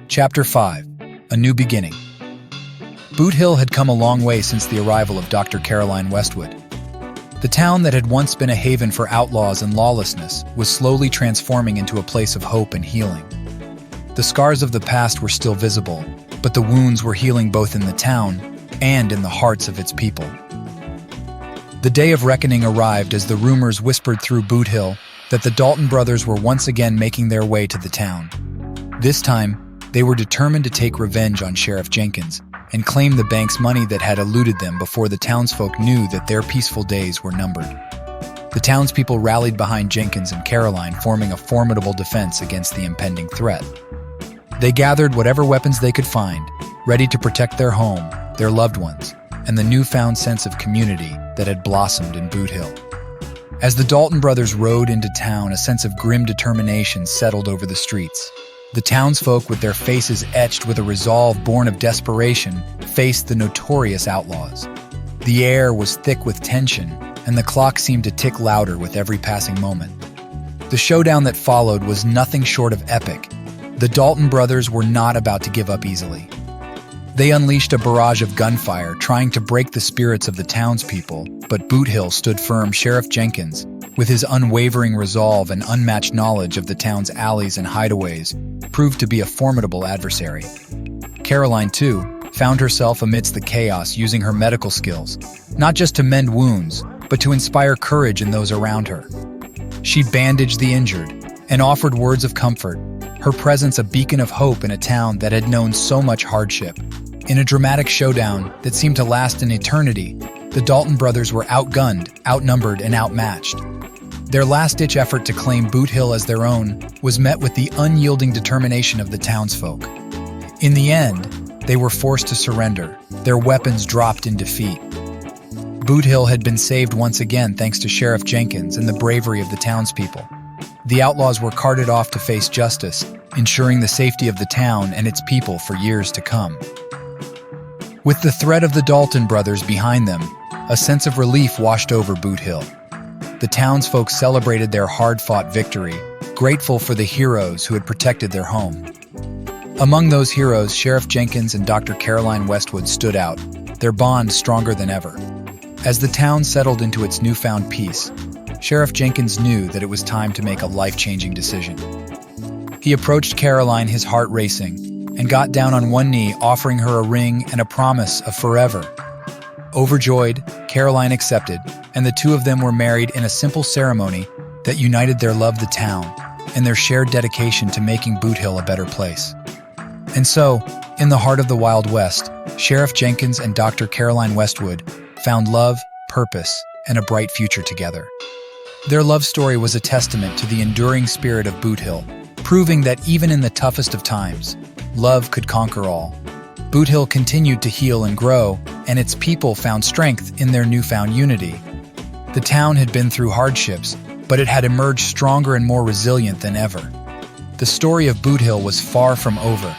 Chapter 5. A New Beginning. Boot Hill had come a long way since the arrival of Dr. Caroline Westwood. The town that had once been a haven for outlaws and lawlessness was slowly transforming into a place of hope and healing. The scars of the past were still visible, but the wounds were healing both in the town and in the hearts of its people. The day of reckoning arrived as the rumors whispered through Boot Hill that the Dalton brothers were once again making their way to the town. This time, they were determined to take revenge on Sheriff Jenkins and claim the bank's money that had eluded them before the townsfolk knew that their peaceful days were numbered. The townspeople rallied behind Jenkins and Caroline, forming a formidable defense against the impending threat. They gathered whatever weapons they could find, ready to protect their home, their loved ones, and the newfound sense of community that had blossomed in Boot Hill. As the Dalton brothers rode into town, a sense of grim determination settled over the streets. The townsfolk, with their faces etched with a resolve born of desperation, faced the notorious outlaws. The air was thick with tension, and the clock seemed to tick louder with every passing moment. The showdown that followed was nothing short of epic. The Dalton brothers were not about to give up easily. They unleashed a barrage of gunfire, trying to break the spirits of the townspeople, but Boot Hill stood firm. Sheriff Jenkins, with his unwavering resolve and unmatched knowledge of the town's alleys and hideaways, proved to be a formidable adversary. Caroline, too, found herself amidst the chaos, using her medical skills, not just to mend wounds, but to inspire courage in those around her. She bandaged the injured and offered words of comfort, her presence a beacon of hope in a town that had known so much hardship. In a dramatic showdown that seemed to last an eternity, the Dalton brothers were outgunned, outnumbered, and outmatched. Their last-ditch effort to claim Boot Hill as their own was met with the unyielding determination of the townsfolk. In the end, they were forced to surrender, their weapons dropped in defeat. Boot Hill had been saved once again thanks to Sheriff Jenkins and the bravery of the townspeople. The outlaws were carted off to face justice, ensuring the safety of the town and its people for years to come. With the threat of the Dalton brothers behind them, a sense of relief washed over Boot Hill. The townsfolk celebrated their hard-fought victory, grateful for the heroes who had protected their home. Among those heroes, Sheriff Jenkins and Dr. Caroline Westwood stood out, their bond stronger than ever. As the town settled into its newfound peace, Sheriff Jenkins knew that it was time to make a life-changing decision. He approached Caroline, his heart racing, and got down on one knee, offering her a ring and a promise of forever. Overjoyed, Caroline accepted, and the two of them were married in a simple ceremony that united their love of the town and their shared dedication to making Boot Hill a better place. And so, in the heart of the Wild West, Sheriff Jenkins and Dr. Caroline Westwood found love, purpose, and a bright future together. Their love story was a testament to the enduring spirit of Boot Hill, proving that even in the toughest of times, love could conquer all. Boot Hill continued to heal and grow, and its people found strength in their newfound unity. The town had been through hardships, but it had emerged stronger and more resilient than ever. The story of Boot Hill was far from over,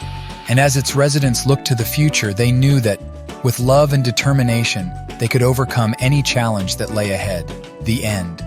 and as its residents looked to the future, they knew that, with love and determination, they could overcome any challenge that lay ahead. The end.